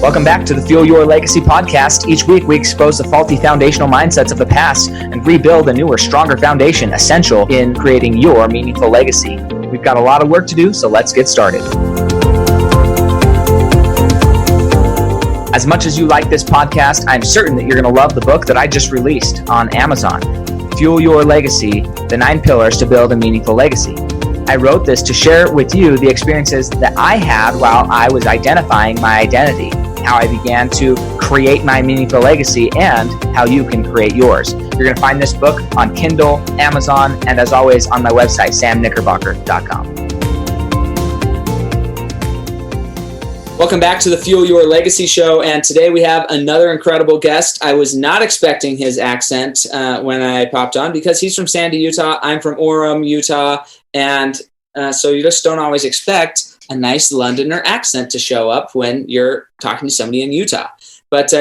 Welcome back to the Fuel Your Legacy podcast. Each week, we expose the faulty foundational mindsets of the past and rebuild a newer, stronger foundation essential in creating your meaningful legacy. We've got a lot of work to do, so let's get started. As much as you like this podcast, I'm certain that you're going to love the book that I just released on Amazon, Fuel Your Legacy, The 9 Pillars to Build a Meaningful Legacy. I wrote this to share with you the experiences that I had while I was identifying my identity, how I began to create my meaningful legacy, and how you can create yours. You're going to find this book on Kindle, Amazon, and as always on my website, samknickerbocker.com. Welcome back to the Fuel Your Legacy show, and today we have another incredible guest. I was not expecting his accent when I popped on because he's from Sandy, Utah. I'm from Orem, Utah, and so you just don't always expect a nice Londoner accent to show up when you're talking to somebody in Utah. But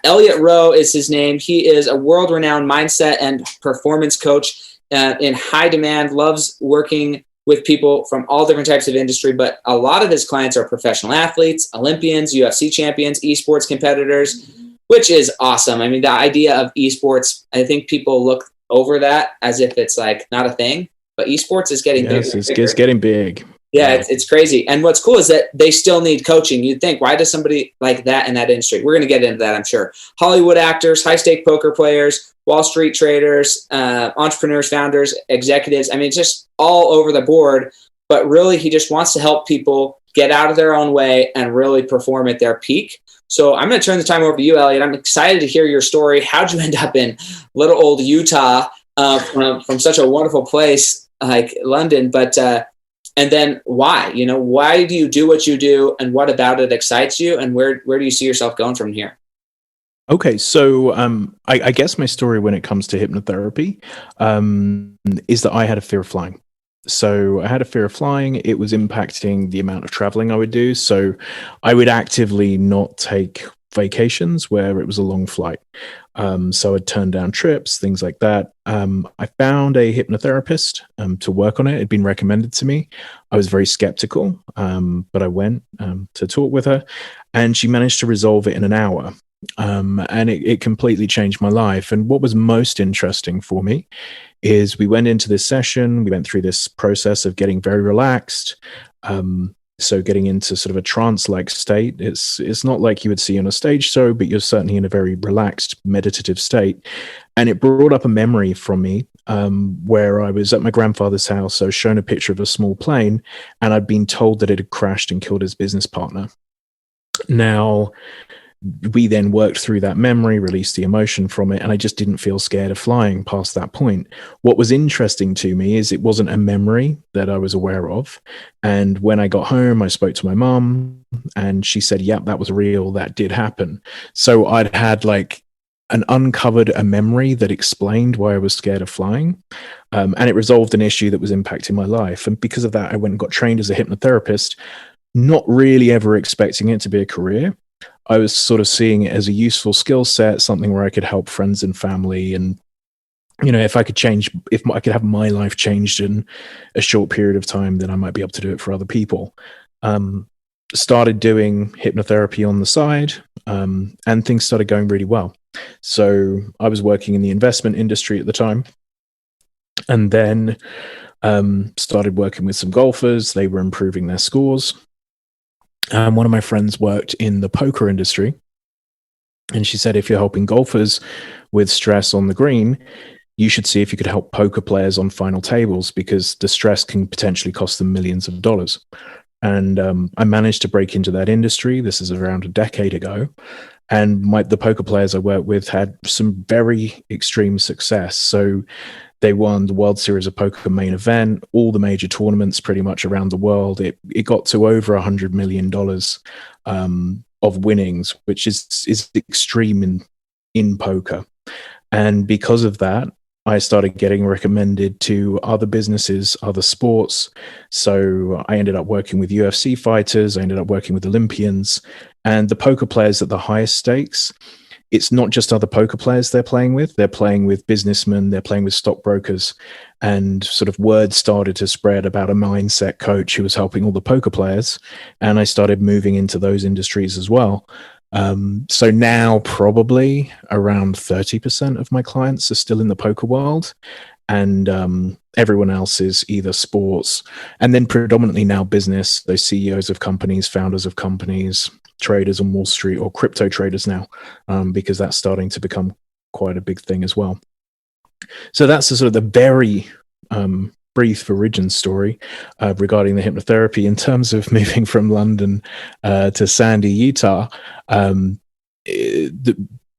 Elliot Roe is his name. He is a world-renowned mindset and performance coach in high demand, loves working with people from all different types of industry, but a lot of his clients are professional athletes, Olympians, UFC champions, esports competitors, which is awesome. I mean, the idea of esports, I think people look over that as if it's like not a thing, but esports is getting bigger. Yes, it's getting big. Yeah, it's crazy. And what's cool is that they still need coaching. You'd think, why does somebody like that in that industry? We're going to get into that, I'm sure. Hollywood actors, high-stake poker players, Wall Street traders, entrepreneurs, founders, executives. I mean, it's just all over the board. But really, he just wants to help people get out of their own way and really perform at their peak. So I'm going to turn the time over to you, Elliot. I'm excited to hear your story. How'd you end up in little old Utah from such a wonderful place like London? But and then why? You know, why do you do what you do, and what about it excites you, and where do you see yourself going from here? Okay, so I guess my story when it comes to hypnotherapy is that I had a fear of flying. So I had a fear of flying. It was impacting the amount of traveling I would do. So I would actively not take vacations where it was a long flight. So I'd turn down trips, things like that. I found a hypnotherapist to work on it. It had been recommended to me. I was very skeptical, but I went to talk with her, and she managed to resolve it in an hour. And it completely changed my life. And what was most interesting for me is we went into this session, we went through this process of getting very relaxed. So getting into sort of a trance-like state. It's not like you would see on a stage show, but you're certainly in a very relaxed, meditative state. And it brought up a memory from me where I was at my grandfather's house. I was shown a picture of a small plane, and I'd been told that it had crashed and killed his business partner. Now, we then worked through that memory, released the emotion from it, and I just didn't feel scared of flying past that point. What was interesting to me is it wasn't a memory that I was aware of. And when I got home, I spoke to my mom, and she said, yep, that was real. That did happen. So I'd had uncovered a memory that explained why I was scared of flying. And it resolved an issue that was impacting my life. And because of that, I went and got trained as a hypnotherapist, not really ever expecting it to be a career. I was sort of seeing it as a useful skill set, something where I could help friends and family. And, you know, if I could have my life changed in a short period of time, then I might be able to do it for other people. Started doing hypnotherapy on the side, and things started going really well. So I was working in the investment industry at the time, and then started working with some golfers. They were improving their scores. One of my friends worked in the poker industry, and she said, if you're helping golfers with stress on the green, you should see if you could help poker players on final tables, because the stress can potentially cost them millions of dollars. And I managed to break into that industry. This is around a decade ago. And the poker players I worked with had some very extreme success. So they won the World Series of Poker main event, all the major tournaments pretty much around the world. It got to over $100 million of winnings, which is extreme in poker. And because of that, I started getting recommended to other businesses, other sports. So I ended up working with UFC fighters. I ended up working with Olympians, and the poker players at the highest stakes. It's not just other poker players they're playing with businessmen, they're playing with stockbrokers, and sort of word started to spread about a mindset coach who was helping all the poker players. And I started moving into those industries as well. So now probably around 30% of my clients are still in the poker world, and everyone else is either sports, and then predominantly now business. Those CEOs of companies, founders of companies, traders on Wall Street, or crypto traders now, because that's starting to become quite a big thing as well. So that's the sort of the very brief origin story regarding the hypnotherapy. In terms of moving from London to Sandy, Utah, my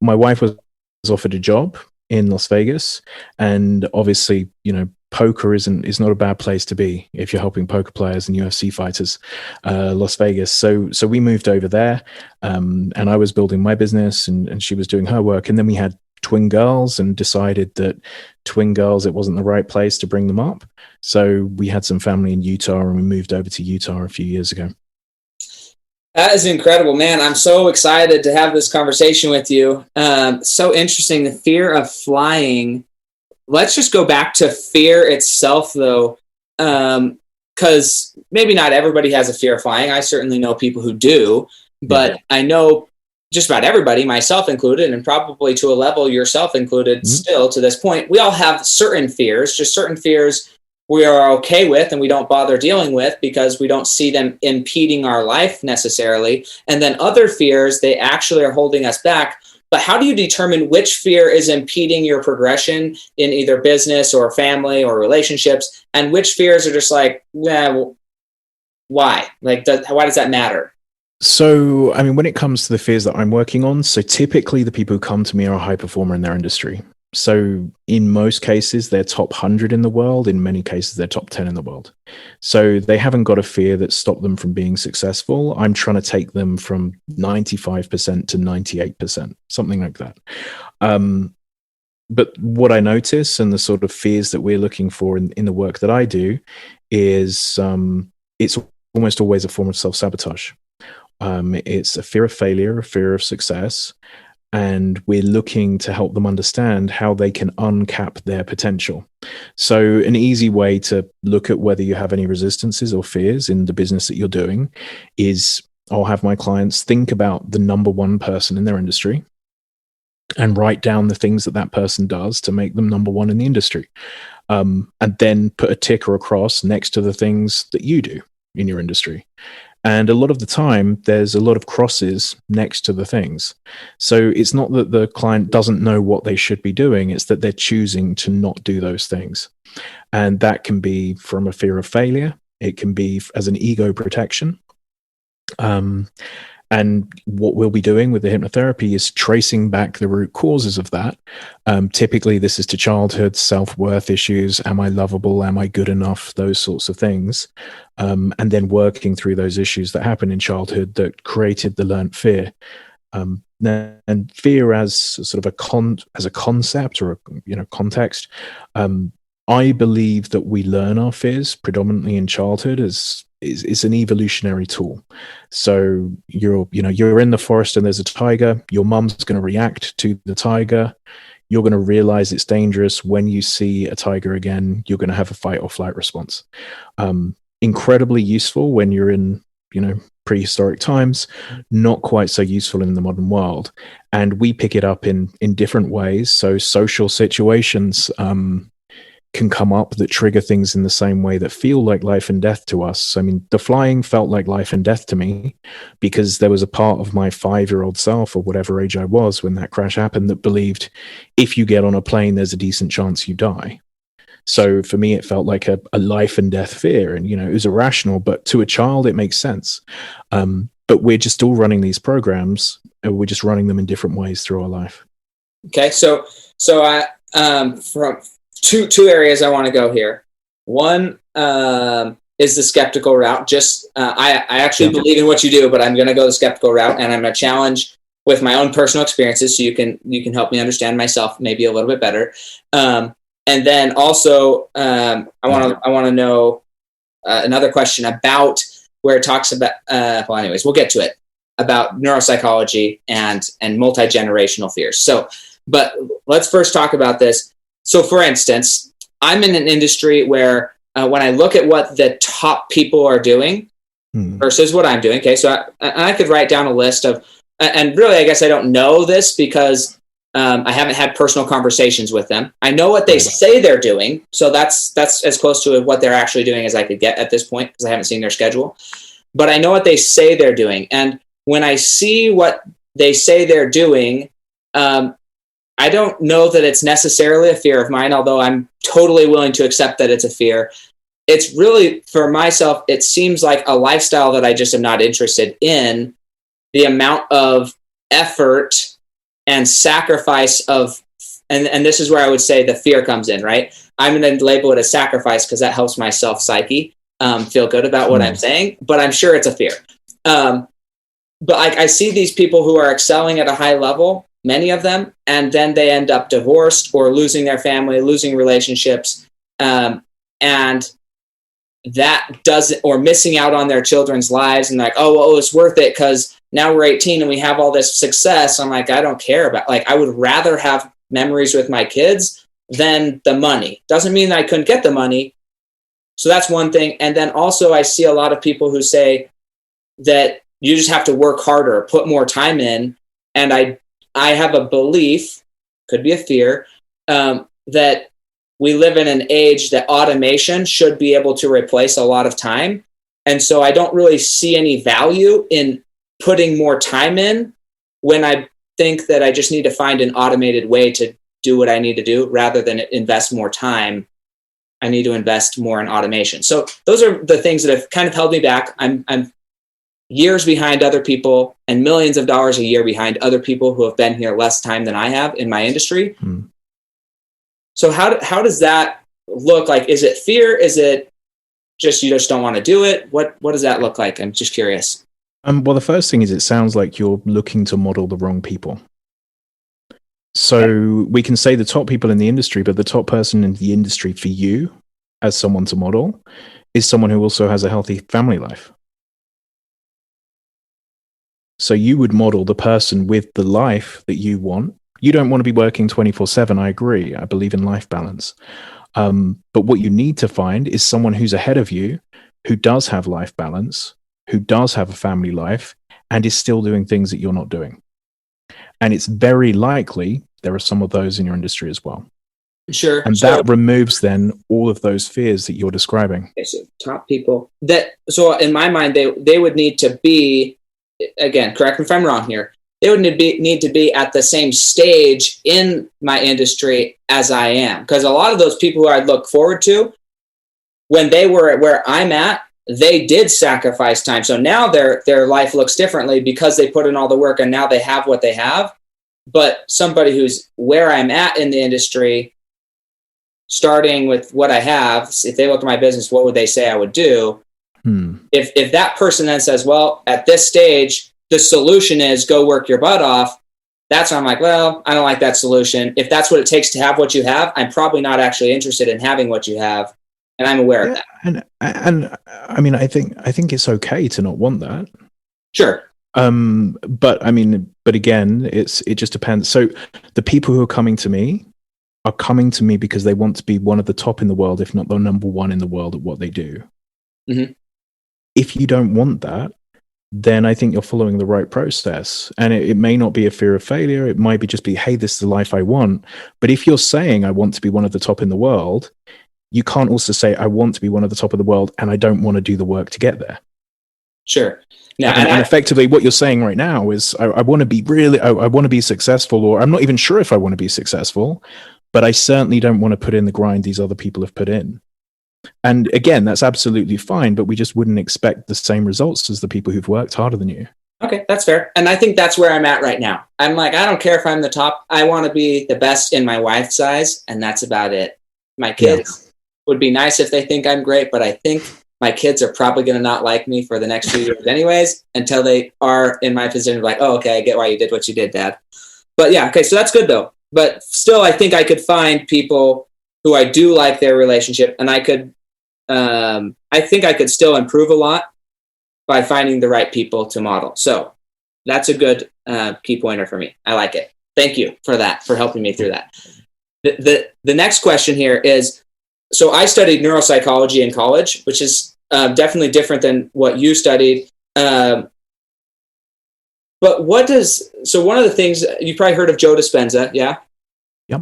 wife was offered a job in Las Vegas, and obviously, poker is not a bad place to be if you're helping poker players and UFC fighters. Las Vegas. So we moved over there, and I was building my business, and she was doing her work, and then we had twin girls and decided that twin girls, it wasn't the right place to bring them up. So we had some family in Utah, and we moved over to Utah a few years ago. That is incredible, man. I'm so excited to have this conversation with you. So interesting. The fear of flying. Let's just go back to fear itself, though, because maybe not everybody has a fear of flying. I certainly know people who do, but I know just about everybody, myself included, and probably to a level yourself included, still to this point, we all have certain fears, just certain fears we are okay with and we don't bother dealing with because we don't see them impeding our life necessarily. And then other fears, they actually are holding us back. But how do you determine which fear is impeding your progression in either business or family or relationships, and which fears are just like, well, why? Like, why does that matter? So, I mean, when it comes to the fears that I'm working on, so typically the people who come to me are a high performer in their industry. So in most cases, they're top 100 in the world. In many cases, they're top 10 in the world. So they haven't got a fear that stopped them from being successful. I'm trying to take them from 95% to 98%, something like that. But what I notice, and the sort of fears that we're looking for in the work that I do, is it's almost always a form of self-sabotage. It's a fear of failure, a fear of success, and we're looking to help them understand how they can uncap their potential. So an easy way to look at whether you have any resistances or fears in the business that you're doing is I'll have my clients think about the number one person in their industry and write down the things that person does to make them number one in the industry. And then put a ticker across next to the things that you do in your industry. And a lot of the time, there's a lot of crosses next to the things. So it's not that the client doesn't know what they should be doing, it's that they're choosing to not do those things. And that can be from a fear of failure. It can be as an ego protection. And what we'll be doing with the hypnotherapy is tracing back the root causes of that. Typically, this is to childhood, self-worth issues. Am I lovable? Am I good enough? Those sorts of things. And then working through those issues that happen in childhood that created the learned fear. And fear as sort of as a concept or a context. I believe that we learn our fears predominantly in childhood is an evolutionary tool. So you're in the forest and there's a tiger. Your mum's going to react to the tiger. You're going to realize it's dangerous. When you see a tiger again, you're going to have a fight or flight response. Incredibly useful when you're in prehistoric times, not quite so useful in the modern world. And we pick it up in different ways. So social situations can come up that trigger things in the same way that feel like life and death to us. I mean, the flying felt like life and death to me because there was a part of my 5-year-old self or whatever age I was when that crash happened that believed if you get on a plane, there's a decent chance you die. So for me, it felt like a life and death fear. And, it was irrational, but to a child, it makes sense. But we're just all running these programs, and we're just running them in different ways through our life. Okay. So I, from two areas I want to go here. One is the skeptical route. I actually believe in what you do, but I'm going to go the skeptical route, and I'm going to challenge with my own personal experiences, so you can help me understand myself maybe a little bit better. And then also, I want to know another question about where it talks about. Well, anyways, we'll get to it about neuropsychology and multi-generational fears. So, but let's first talk about this. So, for instance, I'm in an industry where when I look at what the top people are doing versus what I'm doing, okay, so I could write down a list of and really, I guess I don't know this because I haven't had personal conversations with them. I know what they say they're doing. So that's as close to what they're actually doing as I could get at this point because I haven't seen their schedule. But I know what they say they're doing. And when I see what they say they're doing, I don't know that it's necessarily a fear of mine, although I'm totally willing to accept that it's a fear. It's really, for myself, it seems like a lifestyle that I just am not interested in. The amount of effort and sacrifice of, and this is where I would say the fear comes in, right? I'm going to label it a sacrifice because that helps my self-psyche feel good about what I'm saying, but I'm sure it's a fear. But I see these people who are excelling at a high level, many of them, and then they end up divorced or losing their family, losing relationships, and that doesn't, or missing out on their children's lives, and like, oh, well, it's worth it because now we're 18 and we have all this success. I'm like, I don't care about, like, I would rather have memories with my kids than the money. Doesn't mean that I couldn't get the money. So that's one thing. And then also I see a lot of people who say that you just have to work harder, put more time in. And I have a belief, could be a fear, that we live in an age that automation should be able to replace a lot of time. And so I don't really see any value in putting more time in when I think that I just need to find an automated way to do what I need to do rather than invest more time. I need to invest more in automation. So those are the things that have kind of held me back. I'm years behind other people and millions of dollars a year behind other people who have been here less time than I have in my industry. So how does that look like? Is it fear? Is it just you just don't want to do it? What does that look like? I'm just curious. Well, the first thing is it sounds like you're looking to model the wrong people. So we can say the top people in the industry, but the top person in the industry for you as someone to model is someone who also has a healthy family life. So you would model the person with the life that you want. You don't want to be working 24/7. I agree. I believe in life balance. But what you need to find is someone who's ahead of you, who does have life balance, who does have a family life, and is still doing things that you're not doing. And it's very likely there are some of those in your industry as well. Sure. And that removes then all of those fears that you're describing. Okay, so top people so in my mind, they would need to be, again, correct me if I'm wrong here, they would need to be at the same stage in my industry as I am. Because a lot of those people who I look forward to, when they were at where I'm at, they did sacrifice time. So now their life looks differently because they put in all the work and now they have what they have. But somebody who's where I'm at in the industry, starting with what I have, if they look at my business, what would they say I would do? If that person then says, well, at this stage, the solution is go work your butt off, that's when I'm like, well, I don't like that solution. If that's what it takes to have what you have, I'm probably not actually interested in having what you have. And I'm aware of that. And I mean, I think it's okay to not want that. Sure. But again, it just depends. So the people who are coming to me because they want to be one of the top in the world, if not the number one in the world at what they do. Mm-hmm. If you don't want that, then I think you're following the right process. And it may not be a fear of failure. It might be just be, hey, this is the life I want. But if you're saying I want to be one of the top in the world, you can't also say I want to be one of the top of the world and I don't want to do the work to get there. Sure. Yeah, and effectively what you're saying right now is I want to be I want to be successful, or I'm not even sure if I want to be successful, but I certainly don't want to put in the grind these other people have put in. And again, that's absolutely fine, but we just wouldn't expect the same results as the people who've worked harder than you. Okay, that's fair. And I think that's where I'm at right now. I'm like, I don't care if I'm the top. I want to be the best in my wife's eyes, and that's about it. My kids would be nice if they think I'm great, but I think my kids are probably going to not like me for the next few years anyways, until they are in my position of like, oh, okay, I get why you did what you did, Dad. But yeah, okay, so that's good though. But still, I think I could find people who I do like their relationship, and I think I could still improve a lot by finding the right people to model. So that's a good key pointer for me. I like it. Thank you for that, for helping me through that. The next question here is, so I studied neuropsychology in college, which is definitely different than what you studied. But one of the things, you've probably heard of Joe Dispenza, yeah? Yep.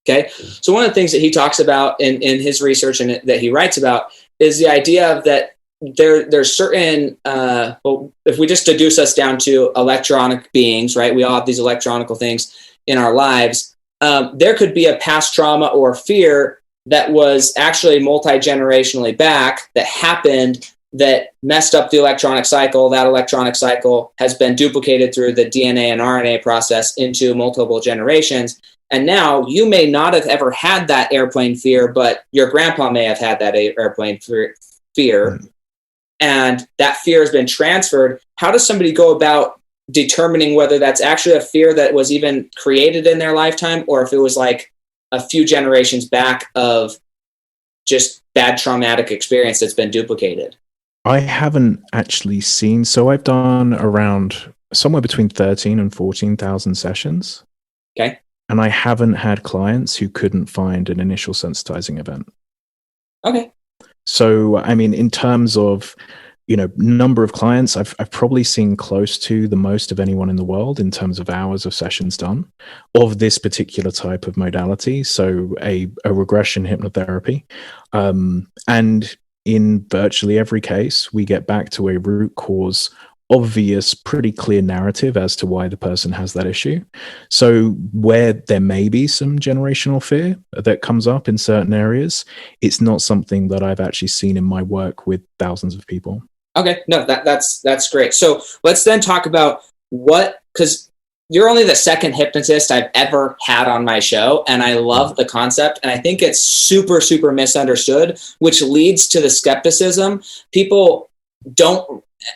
Okay. So one of the things that he talks about in his research and that he writes about is the idea of that there's certain, well, if we just deduce us down to electronic beings, right? We all have these electronical things in our lives. There could be a past trauma or fear that was actually multi-generationally back that happened that messed up the electronic cycle. That electronic cycle has been duplicated through the DNA and RNA process into multiple generations. And now you may not have ever had that airplane fear, but your grandpa may have had that airplane fear. And that fear has been transferred. How does somebody go about determining whether that's actually a fear that was even created in their lifetime, or if it was like a few generations back of just bad traumatic experience that's been duplicated? I haven't actually seen, so I've done around somewhere between 13 and 14,000 sessions. Okay. And I haven't had clients who couldn't find an initial sensitizing event. Okay. So, I mean, in terms of, number of clients, I've probably seen close to the most of anyone in the world in terms of hours of sessions done of this particular type of modality. So a regression hypnotherapy. And in virtually every case, we get back to a root cause, obvious, pretty clear narrative as to why the person has that issue. So where there may be some generational fear that comes up in certain areas, it's not something that I've actually seen in my work with thousands of people. Okay, no, that's great. So let's then talk about because you're only the second hypnotist I've ever had on my show, and I love the concept, and I think it's super, super misunderstood, which leads to the skepticism. People don't,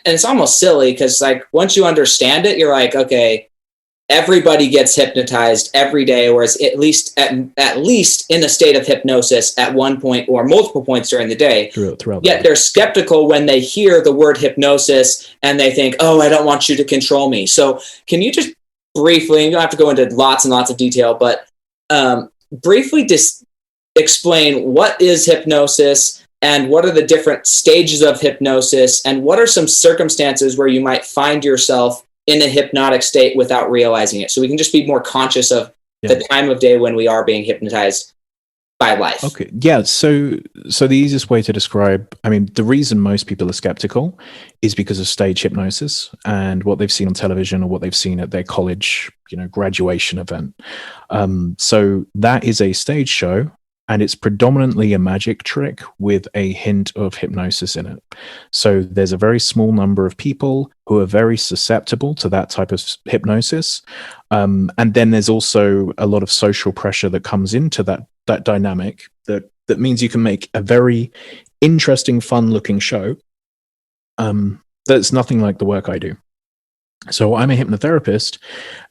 and it's almost silly because like once you understand it, you're like, okay, everybody gets hypnotized every day, or is at least in a state of hypnosis at one point or multiple points during the day. Throughout Yet they're skeptical when they hear the word hypnosis and they think, oh, I don't want you to control me. So can you just briefly, you don't have to go into lots and lots of detail, but briefly just explain what is hypnosis and what are the different stages of hypnosis, and what are some circumstances where you might find yourself in a hypnotic state without realizing it, so we can just be more conscious of the time of day when we are being hypnotized by life. Okay. Yeah. So the easiest way to describe, I mean, the reason most people are skeptical is because of stage hypnosis and what they've seen on television or what they've seen at their college, graduation event. So that is a stage show, and it's predominantly a magic trick with a hint of hypnosis in it. So there's a very small number of people who are very susceptible to that type of hypnosis. And then there's also a lot of social pressure that comes into that dynamic that means you can make a very interesting, fun-looking show that's nothing like the work I do. So I'm a hypnotherapist,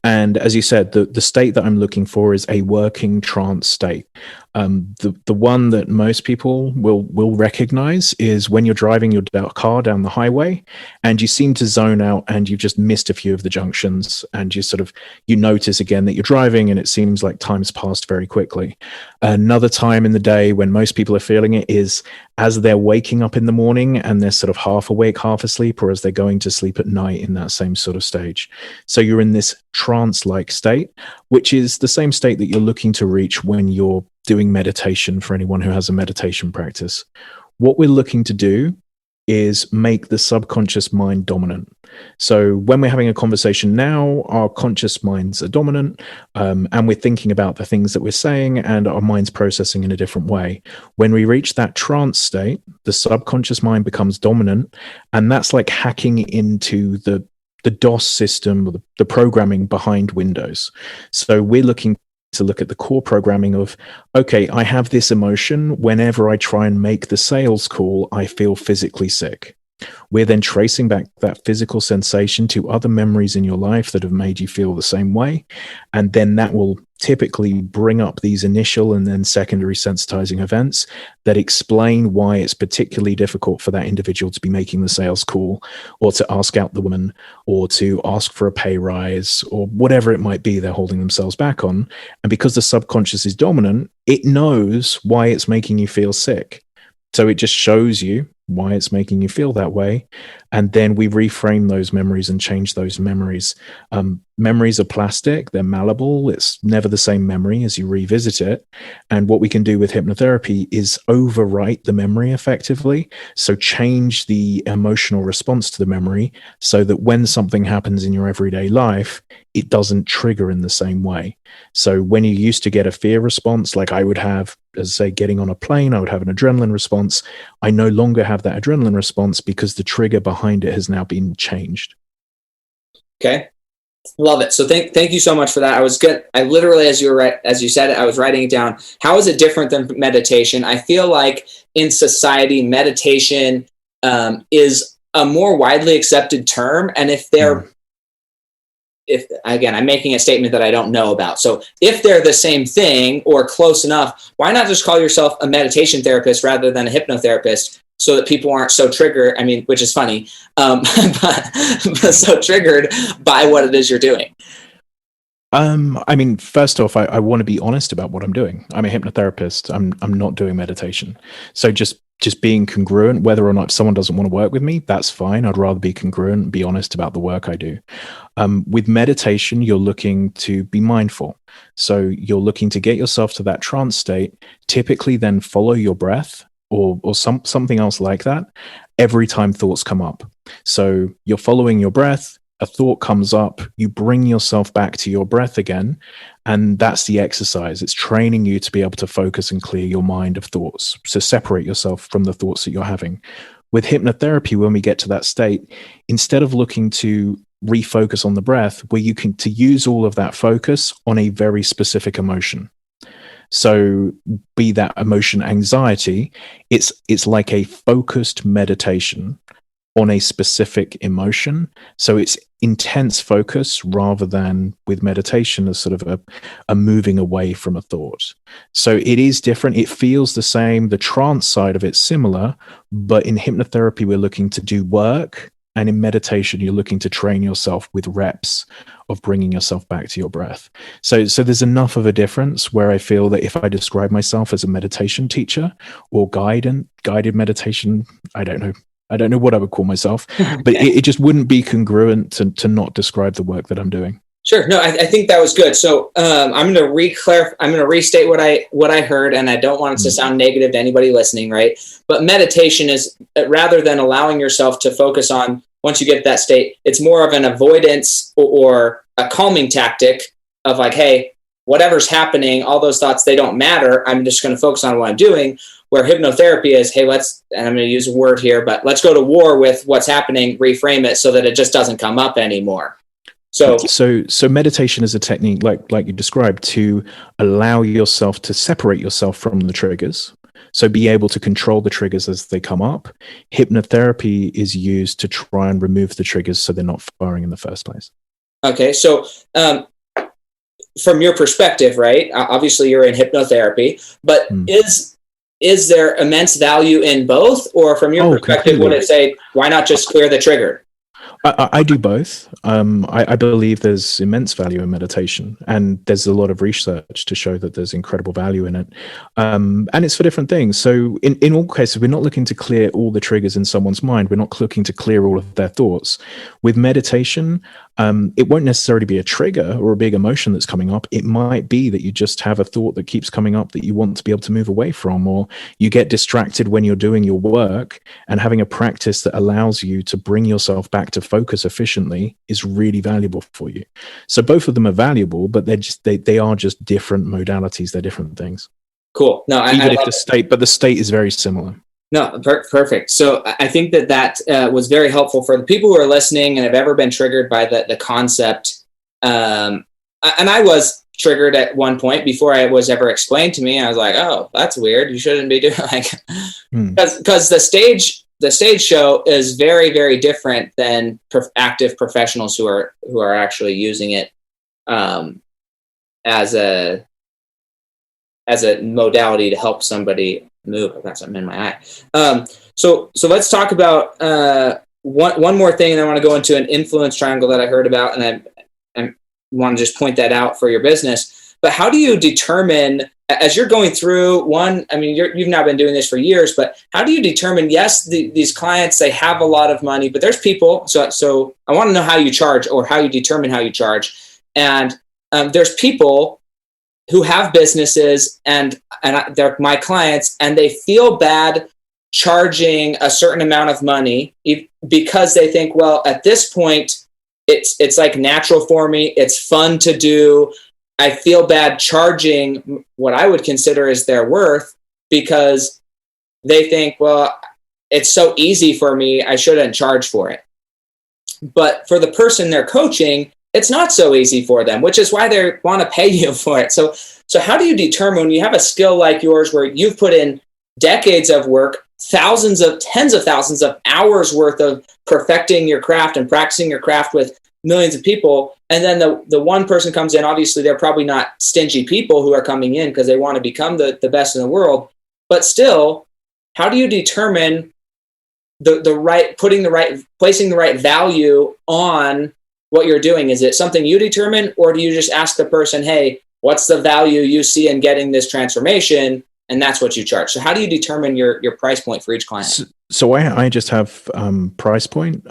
and as you said, the state that I'm looking for is a working trance state. The one that most people will recognize is when you're driving your car down the highway and you seem to zone out and you've just missed a few of the junctions, and you notice again that you're driving and it seems like time's passed very quickly. Another time in the day when most people are feeling it is as they're waking up in the morning and they're sort of half awake, half asleep, or as they're going to sleep at night in that same sort of stage. So you're in this trance-like state, which is the same state that you're looking to reach when you're doing meditation, for anyone who has a meditation practice. What we're looking to do is make the subconscious mind dominant. So when we're having a conversation now, our conscious minds are dominant, and we're thinking about the things that we're saying, and our mind's processing in a different way. When we reach that trance state, the subconscious mind becomes dominant, and that's like hacking into the DOS system, or the programming behind Windows. So we're looking to look at the core programming of, okay, I have this emotion. Whenever I try and make the sales call, I feel physically sick. We're then tracing back that physical sensation to other memories in your life that have made you feel the same way. And then that will typically bring up these initial and then secondary sensitizing events that explain why it's particularly difficult for that individual to be making the sales call, or to ask out the woman, or to ask for a pay rise, or whatever it might be they're holding themselves back on. And because the subconscious is dominant, it knows why it's making you feel sick. So it just shows you why it's making you feel that way. And then we reframe those memories and change those memories. Memories are plastic, they're malleable. It's never the same memory as you revisit it. And what we can do with hypnotherapy is overwrite the memory effectively. So change the emotional response to the memory so that when something happens in your everyday life, it doesn't trigger in the same way. So when you used to get a fear response, like I would have, as I say, getting on a plane, I would have an adrenaline response. I no longer have that adrenaline response because the trigger behind it has now been changed. Okay. Love it. So thank you so much for that. I was good. I literally, as you said it, I was writing it down. How is it different than meditation? I feel like in society, meditation is a more widely accepted term. And if again, I'm making a statement that I don't know about. So if they're the same thing or close enough, why not just call yourself a meditation therapist rather than a hypnotherapist so that people aren't so triggered? I mean, which is funny, but so triggered by what it is you're doing. I mean, first off, I want to be honest about what I'm doing. I'm a hypnotherapist. I'm not doing meditation. So just being congruent, whether or not someone doesn't want to work with me, that's fine. I'd rather be congruent and be honest about the work I do. With meditation, you're looking to be mindful. So you're looking to get yourself to that trance state, typically then follow your breath or something else like that every time thoughts come up. So you're following your breath, a thought comes up, you bring yourself back to your breath again, and that's the exercise. It's training you to be able to focus and clear your mind of thoughts. So separate yourself from the thoughts that you're having. With hypnotherapy, when we get to that state, instead of looking to refocus on the breath, where you can to use all of that focus on a very specific emotion. So be that emotion anxiety, it's like a focused meditation on a specific emotion. So it's intense focus rather than with meditation as sort of a moving away from a thought. So it is different. It feels the same. The trance side of it's similar, but in hypnotherapy, we're looking to do work. And in meditation, you're looking to train yourself with reps of bringing yourself back to your breath. So there's enough of a difference where I feel that if I describe myself as a meditation teacher or guided meditation, I don't know what I would call myself, but it just wouldn't be congruent to not describe the work that I'm doing. Sure. No, I think that was good. So I'm going to restate what I heard, and I don't want it to sound negative to anybody listening, right? But meditation is, rather than allowing yourself to focus on, once you get to that state, it's more of an avoidance or a calming tactic of like, hey, whatever's happening, all those thoughts, they don't matter. I'm just going to focus on what I'm doing. Where hypnotherapy is, hey, and I'm going to use a word here, but let's go to war with what's happening, reframe it so that it just doesn't come up anymore. So meditation is a technique like you described to allow yourself to separate yourself from the triggers. So be able to control the triggers as they come up. Hypnotherapy is used to try and remove the triggers so they're not firing in the first place. Okay. So from your perspective, right, obviously you're in hypnotherapy, but is there immense value in both? Or from your perspective, completely. Would it say, why not just clear the trigger? I do both. I believe there's immense value in meditation, and there's a lot of research to show that there's incredible value in it. And it's for different things. So in all cases, we're not looking to clear all the triggers in someone's mind. We're not looking to clear all of their thoughts. With meditation, it won't necessarily be a trigger or a big emotion that's coming up. It might be that you just have a thought that keeps coming up that you want to be able to move away from, or you get distracted when you're doing your work, and having a practice that allows you to bring yourself back to focus efficiently is really valuable for you. So both of them are valuable, but they are just different modalities. They're different things. Cool. No, the state is very similar. No, perfect. So I think that was very helpful for the people who are listening and have ever been triggered by the concept. And I was triggered at one point before it was ever explained to me. I was like, oh, that's weird. You shouldn't be doing because the stage show is very, very different than active professionals who are actually using it as a modality to help somebody move. I've got something in my eye. So let's talk about one more thing, and I want to go into an influence triangle that I heard about, and I want to just point that out for your business. But how do you determine as you're going through one, I mean, you've now been doing this for years, but how do you determine, yes, these clients, they have a lot of money, but there's people. So I want to know how you charge, or how you determine how you charge. And there's people who have businesses and they're my clients, and they feel bad charging a certain amount of money because they think, well, at this point, it's like natural for me. It's fun to do. I feel bad charging what I would consider is their worth, because they think, well, it's so easy for me, I shouldn't charge for it. But for the person they're coaching, it's not so easy for them, which is why they want to pay you for it. So how do you determine, when you have a skill like yours where you've put in decades of work, tens of thousands of hours worth of perfecting your craft and practicing your craft with millions of people, and then the one person comes in, obviously they're probably not stingy people who are coming in because they want to become the best in the world, but still, how do you determine placing the right value on what you're doing? Is it something you determine, or do you just ask the person, hey, what's the value you see in getting this transformation? And that's what you charge. So how do you determine your price point for each client? So I just have price point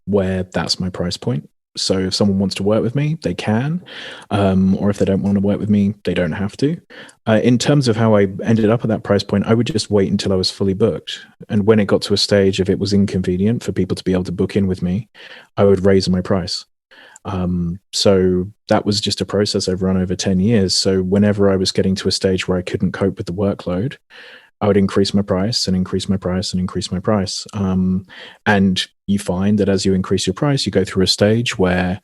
where that's my price point. So if someone wants to work with me, they can, or if they don't want to work with me, they don't have to. In terms of how I ended up at that price point, I would just wait until I was fully booked. And when it got to a stage, if it was inconvenient for people to be able to book in with me, I would raise my price. So that was just a process I've run over 10 years. So whenever I was getting to a stage where I couldn't cope with the workload, I would increase my price and increase my price and increase my price. And you find that as you increase your price, you go through a stage where,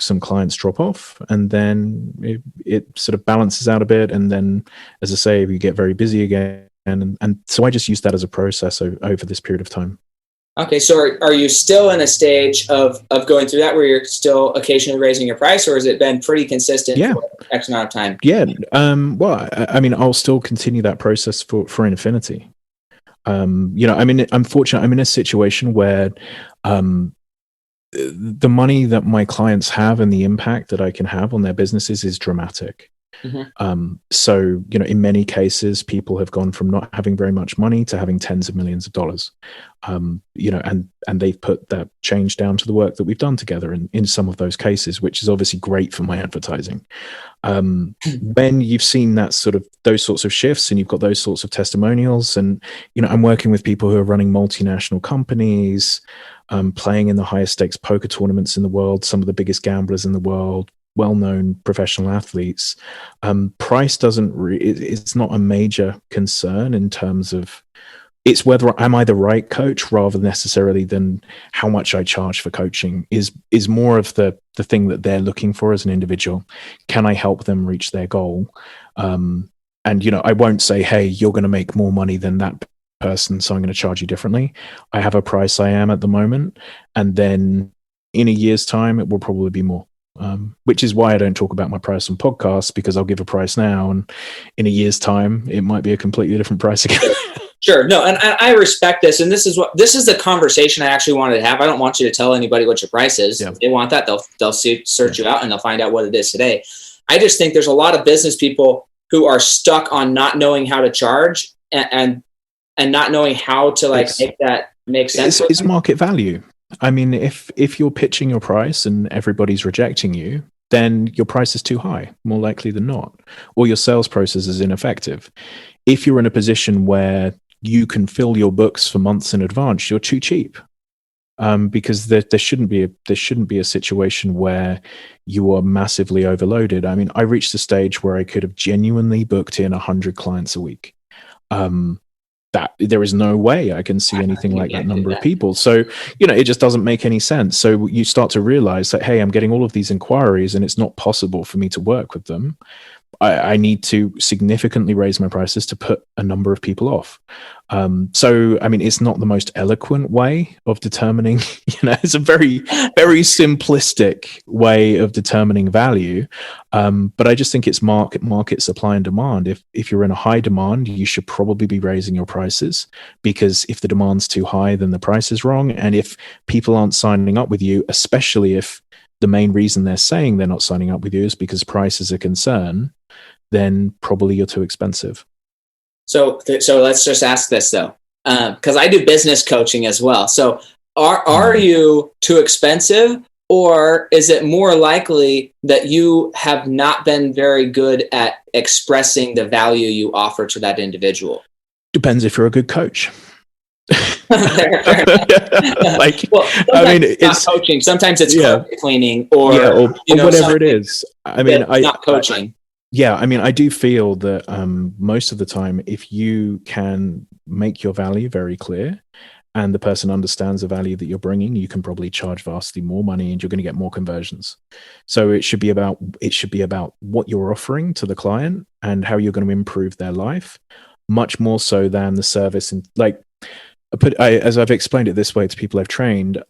some clients drop off, and then it sort of balances out a bit. And then, as I say, we get very busy again. And so I just use that as a process over this period of time. Okay, so are you still in a stage of going through that where you're still occasionally raising your price, or has it been pretty consistent for X amount of time? Yeah. Well, I mean, I'll still continue that process for infinity. I'm fortunate. I'm in a situation where the money that my clients have and the impact that I can have on their businesses is dramatic. Mm-hmm. So, in many cases, people have gone from not having very much money to having tens of millions of dollars. And they've put that change down to the work that we've done together in some of those cases, which is obviously great for my advertising. When you've seen those sorts of shifts, and you've got those sorts of testimonials, and, I'm working with people who are running multinational companies, playing in the highest stakes poker tournaments in the world, some of the biggest gamblers in the world, well-known professional athletes. Price it's not a major concern in terms of, it's whether am I the right coach rather necessarily than how much I charge for coaching is more of the thing that they're looking for as an individual. Can I help them reach their goal? And, I won't say, hey, you're going to make more money than that person, so I'm going to charge you differently. I have a price I am at the moment, and then in a year's time, it will probably be more. Which is why I don't talk about my price on podcasts, because I'll give a price now, and in a year's time, it might be a completely different price again. Sure. No, and I respect this. And this is the conversation I actually wanted to have. I don't want you to tell anybody what your price is. Yeah. If they want that, they'll search you out and they'll find out what it is today. I just think there's a lot of business people who are stuck on not knowing how to charge and not knowing how to make that make sense. It's market value. I mean, if you're pitching your price and everybody's rejecting you, then your price is too high, more likely than not, or your sales process is ineffective. If you're in a position where you can fill your books for months in advance, you're too cheap, because there shouldn't be a situation where you are massively overloaded. I mean, I reached a stage where I could have genuinely booked in 100 clients a week. That there is no way I can see anything like that number of people. So, it just doesn't make any sense. So you start to realize that, hey, I'm getting all of these inquiries and it's not possible for me to work with them. I need to significantly raise my prices to put a number of people off. So, I mean, it's not the most eloquent way of determining, it's a very, very simplistic way of determining value. But I just think it's market supply and demand. If you're in a high demand, you should probably be raising your prices, because if the demand's too high, then the price is wrong. And if people aren't signing up with you, especially if the main reason they're saying they're not signing up with you is because price is a concern, then probably you're too expensive. So let's just ask this though, because I do business coaching as well. So are you too expensive, or is it more likely that you have not been very good at expressing the value you offer to that individual? Depends if you're a good coach. Fair Like, well, I mean, it's not coaching. Sometimes it's carpet cleaning or whatever it is. I mean, not coaching. I do feel that most of the time, if you can make your value very clear and the person understands the value that you're bringing, you can probably charge vastly more money and you're going to get more conversions. So it should be about what you're offering to the client and how you're going to improve their life, much more so than the service. And like, as I've explained it this way to people I've trained,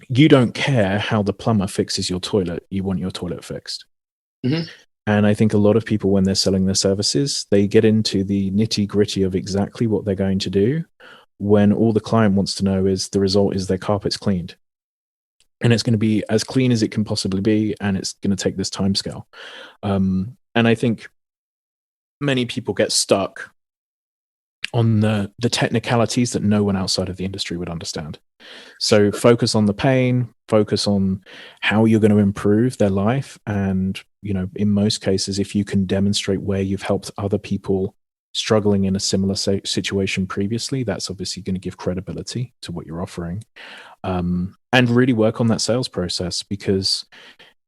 you don't care how the plumber fixes your toilet. You want your toilet fixed. Mm-hmm. And I think a lot of people, when they're selling their services, they get into the nitty gritty of exactly what they're going to do, when all the client wants to know is the result is their carpet's cleaned. And it's going to be as clean as it can possibly be. And it's going to take this time scale. And I think many people get stuck on the technicalities that no one outside of the industry would understand. So focus on the pain, focus on how you're going to improve their life. And, in most cases, if you can demonstrate where you've helped other people struggling in a similar situation previously, that's obviously going to give credibility to what you're offering. And really work on that sales process, because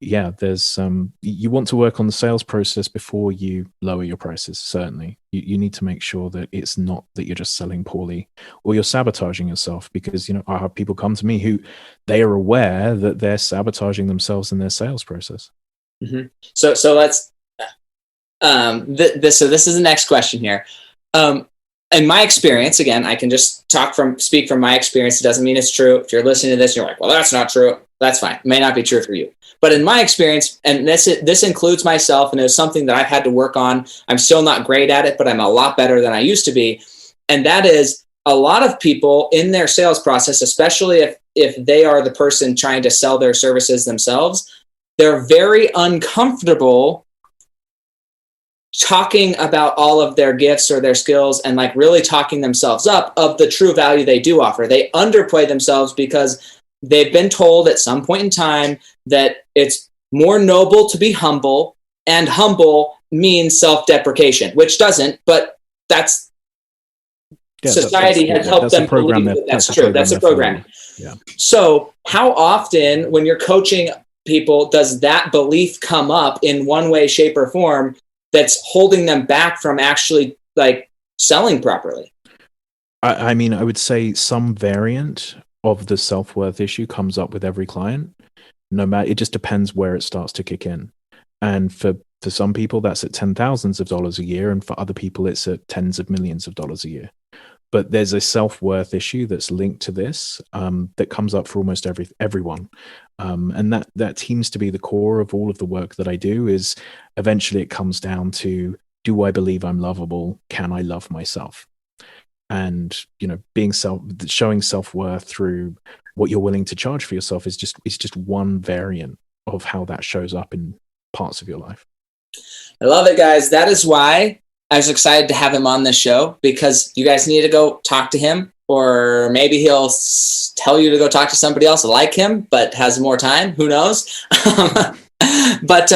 there's you want to work on the sales process before you lower your prices. Certainly you need to make sure that it's not that you're just selling poorly or you're sabotaging yourself, because I have people come to me who they are aware that they're sabotaging themselves in their sales process. Mm-hmm. So let's this is the next question here. In my experience, again, I can just speak from my experience. It doesn't mean it's true. If you're listening to this, you're like, well, that's not true. That's fine. It may not be true for you. But in my experience, and this includes myself, and it was something that I've had to work on. I'm still not great at it, but I'm a lot better than I used to be. And that is, a lot of people in their sales process, especially if they are the person trying to sell their services themselves, they're very uncomfortable talking about all of their gifts or their skills and like really talking themselves up of the true value they do offer. They underplay themselves because they've been told at some point in time that it's more noble to be humble, and humble means self-deprecation, which doesn't, but that's society has helped them believe that that's true. That's a program. Yeah. So how often when you're coaching people does that belief come up in one way, shape, or form that's holding them back from actually like selling properly? I mean, I would say some variant of the self-worth issue comes up with every client. No matter, it just depends where it starts to kick in. And for some people, that's at $10,000s of dollars a year, and for other people, it's at tens of millions of dollars a year. But there's a self-worth issue that's linked to this that comes up for almost everyone. And that seems to be the core of all of the work that I do. Is eventually it comes down to, do I believe I'm lovable? Can I love myself? And showing self-worth through what you're willing to charge for yourself is just one variant of how that shows up in parts of your life. I love it, guys. That is why I was excited to have him on this show, because you guys need to go talk to him, or maybe he'll tell you to go talk to somebody else like him, but has more time. Who knows? But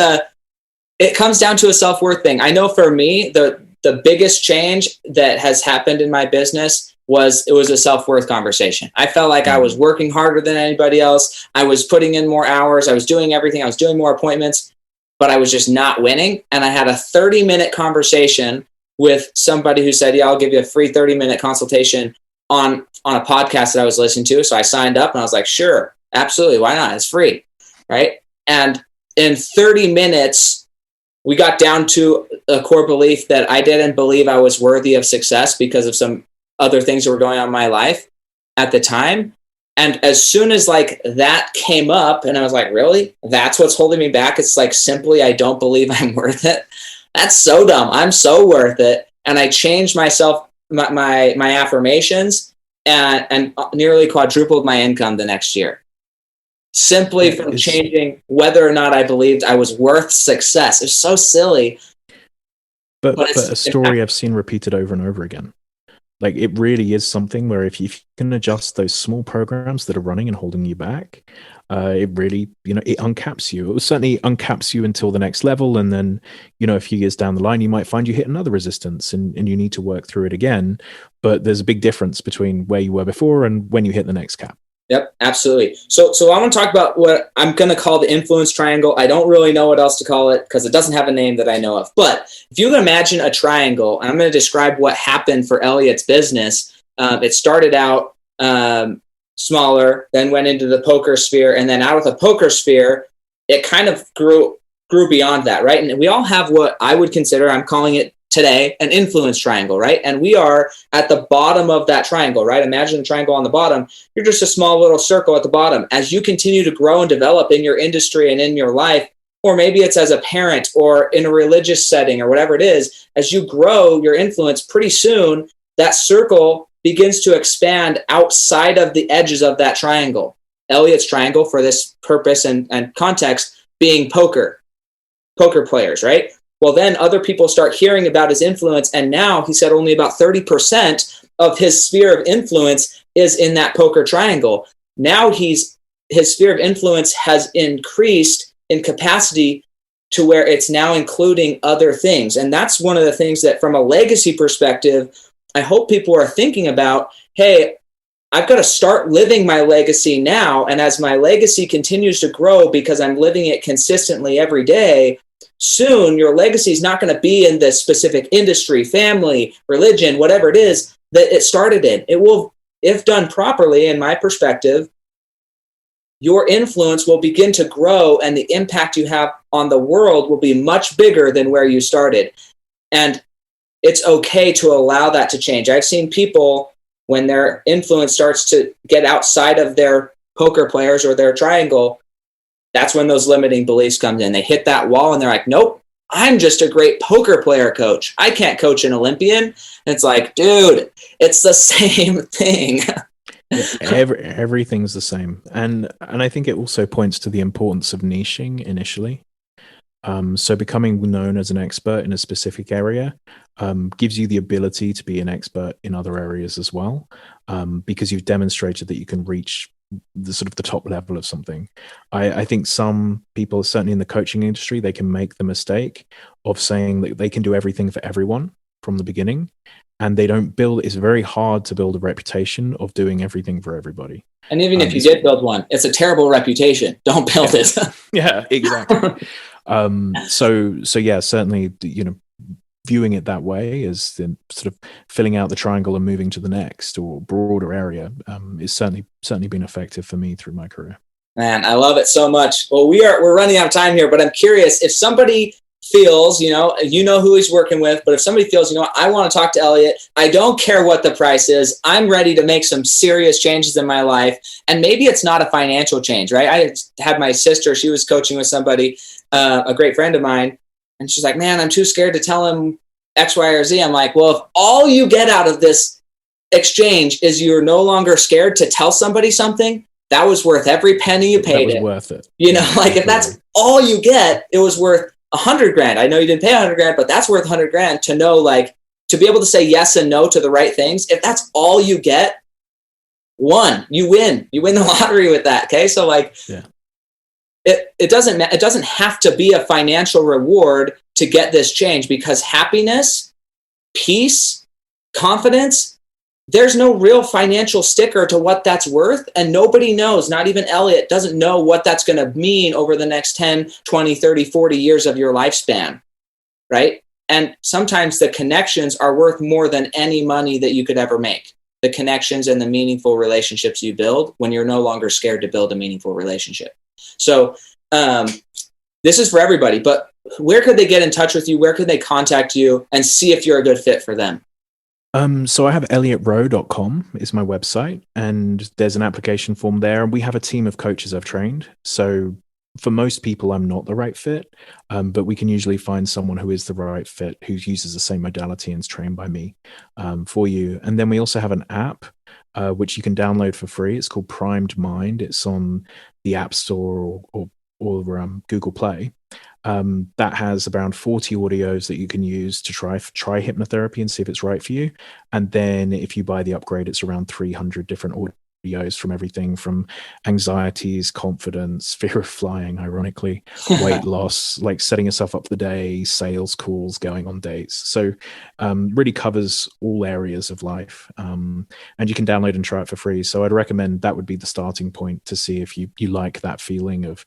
it comes down to a self-worth thing. I know for me, the biggest change that has happened in my business was a self-worth conversation. I felt like I was working harder than anybody else. I was putting in more hours. I was doing everything. I was doing more appointments, but I was just not winning. And I had a 30-minute conversation with somebody who said, yeah, I'll give you a free 30-minute consultation on a podcast that I was listening to. So I signed up and I was like, sure, absolutely. Why not? It's free. Right. And in 30 minutes, we got down to a core belief that I didn't believe I was worthy of success because of some other things that were going on in my life at the time. And as soon as like that came up and I was like, really? That's what's holding me back? It's like, simply, I don't believe I'm worth it. That's so dumb. I'm so worth it. And I changed myself, my affirmations, and nearly quadrupled my income the next year. simply from changing whether or not I believed I was worth success. It's so silly. But a story I've seen repeated over and over again. Like, it really is something where if you can adjust those small programs that are running and holding you back, it really, it uncaps you. It will certainly uncaps you until the next level. And then, a few years down the line, you might find you hit another resistance and you need to work through it again. But there's a big difference between where you were before and when you hit the next cap. Yep, absolutely. So I want to talk about what I'm going to call the influence triangle. I don't really know what else to call it because it doesn't have a name that I know of. But if you can imagine a triangle, and I'm going to describe what happened for Elliot's business. It started out smaller, then went into the poker sphere, and then out of the poker sphere, it kind of grew beyond that, right? And we all have what I would consider, I'm calling it today, an influence triangle, right? And we are at the bottom of that triangle, right? Imagine a triangle on the bottom. You're just a small little circle at the bottom. As you continue to grow and develop in your industry and in your life, or maybe it's as a parent or in a religious setting or whatever it is, as you grow your influence, pretty soon that circle begins to expand outside of the edges of that triangle. Elliot's triangle, for this purpose and context, being poker players, right? Well, then other people start hearing about his influence. And now he said only about 30% of his sphere of influence is in that poker triangle. Now his sphere of influence has increased in capacity to where it's now including other things. And that's one of the things that from a legacy perspective, I hope people are thinking about, hey, I've got to start living my legacy now. And as my legacy continues to grow because I'm living it consistently every day, soon your legacy is not going to be in the specific industry, family, religion, whatever it is that it started in. It will, if done properly, in my perspective, your influence will begin to grow and the impact you have on the world will be much bigger than where you started. And it's okay to allow that to change. I've seen people, when their influence starts to get outside of their poker players or their triangle, that's when those limiting beliefs come in. They hit that wall and they're like, nope, I'm just a great poker player coach. I can't coach an Olympian. And it's like, dude, it's the same thing. Everything's the same. And I think it also points to the importance of niching initially. So becoming known as an expert in a specific area gives you the ability to be an expert in other areas as well, because you've demonstrated that you can reach the sort of the top level of something. I think some people, certainly in the coaching industry, they can make the mistake of saying that they can do everything for everyone from the beginning, and they don't build. It's very hard to build a reputation of doing everything for everybody. And even if you did build one, it's a terrible reputation. Don't build it. Yeah, exactly. So yeah, certainly, viewing it that way as the sort of filling out the triangle and moving to the next or broader area is certainly been effective for me through my career. Man, I love it so much. Well, we're running out of time here, but I'm curious if somebody feels, you know who he's working with, but if somebody feels, I want to talk to Elliot, I don't care what the price is, I'm ready to make some serious changes in my life. And maybe it's not a financial change, right? I had my sister, she was coaching with somebody, a great friend of mine, and she's like, man, I'm too scared to tell him X, Y, or Z. I'm like, well, if all you get out of this exchange is you're no longer scared to tell somebody something, that was worth every penny you paid. That was worth it. If that's all you get, it was worth $100,000. I know you didn't pay $100,000, but that's worth $100,000 to know, to be able to say yes and no to the right things. If that's all you get, you win the lottery with that. Okay. So yeah. It doesn't have to be a financial reward to get this change, because happiness, peace, confidence, there's no real financial sticker to what that's worth. And nobody knows, not even Elliot doesn't know what that's going to mean over the next 10, 20, 30, 40 years of your lifespan. Right. And sometimes the connections are worth more than any money that you could ever make. The connections and the meaningful relationships you build when you're no longer scared to build a meaningful relationship. So this is for everybody, but where could they get in touch with you? Where could they contact you and see if you're a good fit for them? So I have elliotroe.com is my website, and there's an application form there. And we have a team of coaches I've trained. So for most people, I'm not the right fit, but we can usually find someone who is the right fit, who uses the same modality and is trained by me for you. And then we also have an app which you can download for free. It's called Primed Mind. It's on the App Store or Google Play. That has around 40 audios that you can use to try hypnotherapy and see if it's right for you. And then if you buy the upgrade, it's around 300 different audios from everything from anxieties, confidence, fear of flying, ironically, weight loss, like setting yourself up for the day, sales calls, going on dates. So really covers all areas of life. And you can download and try it for free. So I'd recommend that would be the starting point to see if you like that feeling of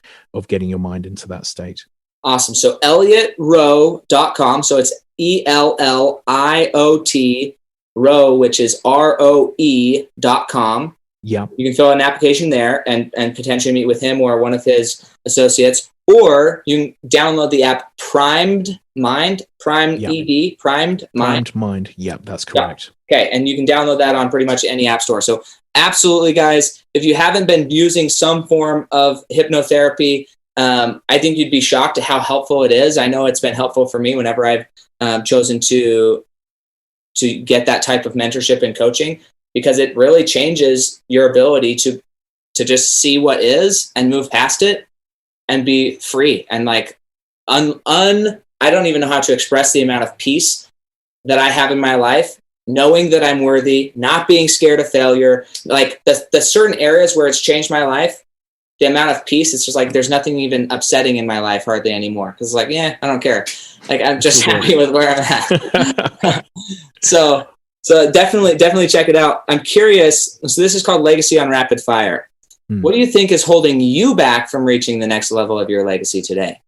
getting your mind into that state. Awesome. So ElliotRoe.com. So it's ELLIOT Roe, which is ROE.com. Yeah. You can fill out an application there and potentially meet with him or one of his associates. Or you can download the app Primed Mind, Primed Mind. Primed Mind. Yeah, that's correct. Yeah. Okay. And you can download that on pretty much any app store. So absolutely, guys, if you haven't been using some form of hypnotherapy, I think you'd be shocked at how helpful it is. I know it's been helpful for me whenever I've chosen to get that type of mentorship and coaching, because it really changes your ability to just see what is and move past it and be free. And like, I don't even know how to express the amount of peace that I have in my life, knowing that I'm worthy, not being scared of failure, like the certain areas where it's changed my life. The amount of peace, it's just like there's nothing even upsetting in my life hardly anymore. Because it's like, I don't care. Like I'm just happy with where I'm at. So definitely check it out. I'm curious. So this is called Legacy on Rapid Fire. What do you think is holding you back from reaching the next level of your legacy today?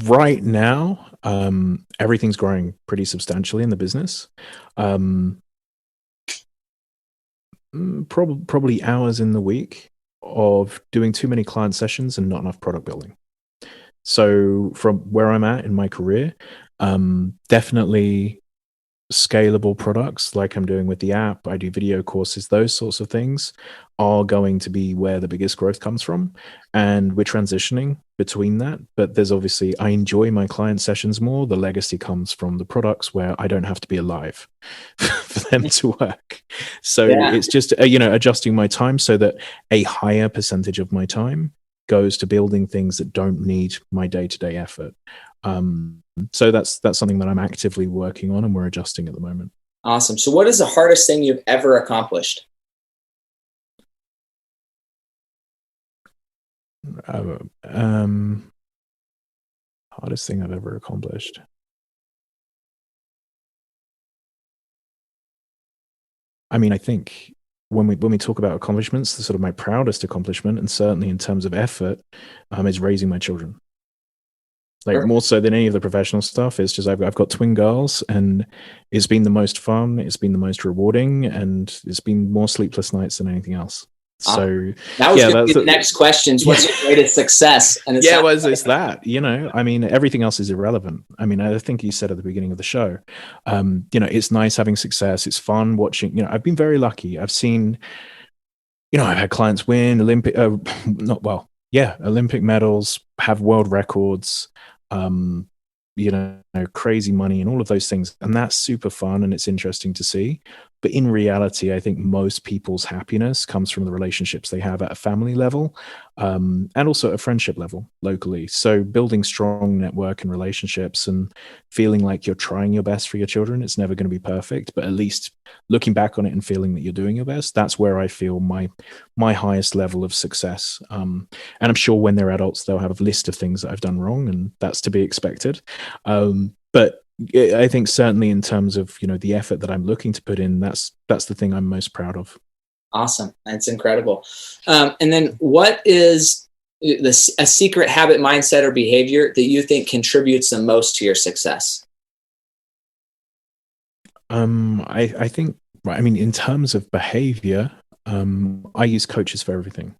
Right now, everything's growing pretty substantially in the business. Probably hours in the week of doing too many client sessions and not enough product building. So from where I'm at in my career, definitely scalable products like I'm doing with the app. I do video courses, those sorts of things are going to be where the biggest growth comes from. And we're transitioning between that. But there's obviously, I enjoy my client sessions more. The legacy comes from the products where I don't have to be alive for them to work. So it's just, adjusting my time so that a higher percentage of my time goes to building things that don't need my day-to-day effort. So that's something that I'm actively working on and we're adjusting at the moment. Awesome. So what is the hardest thing you've ever accomplished? Hardest thing I've ever accomplished. I mean, I think when we talk about accomplishments, the sort of my proudest accomplishment, and certainly in terms of effort, is raising my children. Like more so than any of the professional stuff, it's just I've got twin girls, and it's been the most fun, it's been the most rewarding, and it's been more sleepless nights than anything else. So that was going to be the next questions. What's your greatest success? And it's it's that, I mean, everything else is irrelevant. I mean, I think you said at the beginning of the show, it's nice having success. It's fun watching, I've been very lucky. I've seen, I've had clients win Olympic medals, have world records, crazy money and all of those things. And that's super fun and it's interesting to see. But in reality, I think most people's happiness comes from the relationships they have at a family level, and also at a friendship level locally. So building strong network and relationships and feeling like you're trying your best for your children. It's never going to be perfect, but at least looking back on it and feeling that you're doing your best, that's where I feel my highest level of success. And I'm sure when they're adults, they'll have a list of things that I've done wrong, and that's to be expected. But I think certainly in terms of, the effort that I'm looking to put in, that's the thing I'm most proud of. Awesome. That's incredible. And then what is a secret habit, mindset, or behavior that you think contributes the most to your success? I think, in terms of behavior, I use coaches for everything.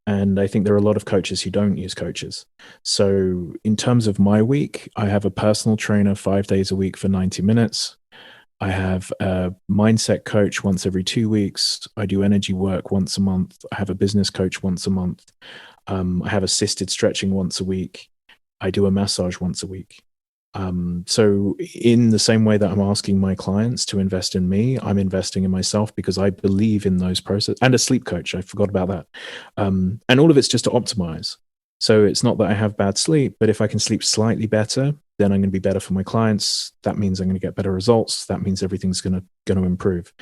And I think there are a lot of coaches who don't use coaches. So in terms of my week, I have a personal trainer 5 days a week for 90 minutes. I have a mindset coach once every 2 weeks. I do energy work once a month. I have a business coach once a month. I have assisted stretching once a week. I do a massage once a week. So in the same way that I'm asking my clients to invest in me, I'm investing in myself because I believe in those processes. And a sleep coach, I forgot about that. And all of it's just to optimize. So it's not that I have bad sleep, but if I can sleep slightly better, then I'm going to be better for my clients. That means I'm going to get better results. That means everything's going to improve.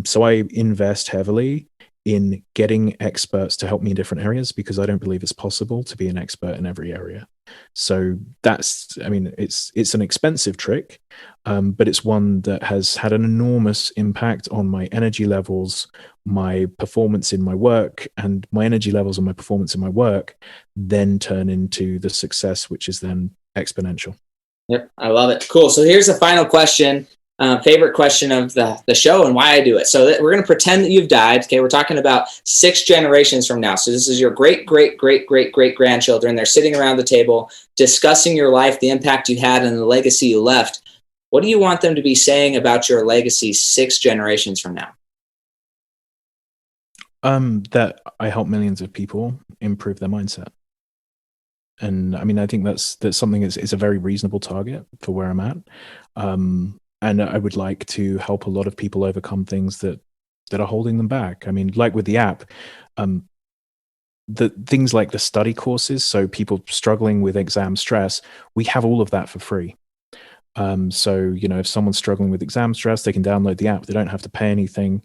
So I invest heavily in getting experts to help me in different areas because I don't believe it's possible to be an expert in every area. So it's an expensive trick, but it's one that has had an enormous impact on my energy levels, my performance in my work, and my energy levels and my performance in my work then turn into the success, which is then exponential. Yep, I love it. Cool. So here's the final question. Favorite question of the show and why I do it. So we're going to pretend that you've died. Okay, we're talking about 6 generations from now. So this is your great grandchildren. They're sitting around the table discussing your life, the impact you had, and the legacy you left. What do you want them to be saying about your legacy 6 generations from now? That I help millions of people improve their mindset. And I mean, I think that's something is a very reasonable target for where I'm at. And I would like to help a lot of people overcome things that are holding them back. I mean, like with the app, the things like the study courses, so people struggling with exam stress, we have all of that for free. So, if someone's struggling with exam stress, they can download the app. They don't have to pay anything.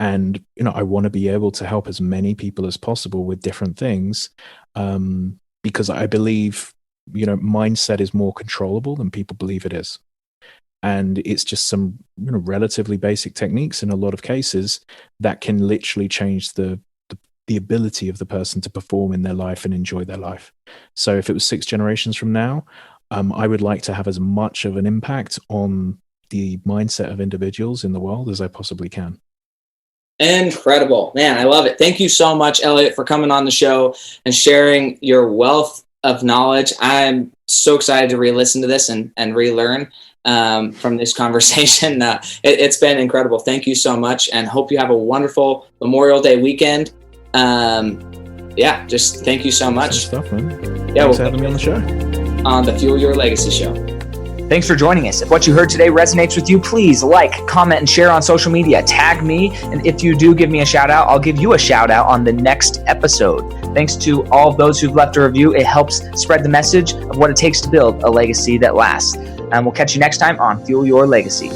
And, I want to be able to help as many people as possible with different things, because I believe, mindset is more controllable than people believe it is. And it's just some relatively basic techniques in a lot of cases that can literally change the ability of the person to perform in their life and enjoy their life. So if it was 6 generations from now, I would like to have as much of an impact on the mindset of individuals in the world as I possibly can. Incredible, man. I love it. Thank you so much, Elliot, for coming on the show and sharing your wealth of knowledge. I'm so excited to re-listen to this and relearn from this conversation. It's been incredible. Thank you so much, and hope you have a wonderful Memorial Day weekend. Just thank you so much. Stuff, man. Thanks for having me on the show. On the Fuel Your Legacy show. Thanks for joining us. If what you heard today resonates with you, please like, comment, and share on social media. Tag me, and if you do give me a shout out, I'll give you a shout out on the next episode. Thanks to all of those who've left a review. It helps spread the message of what it takes to build a legacy that lasts. And we'll catch you next time on Fuel Your Legacy.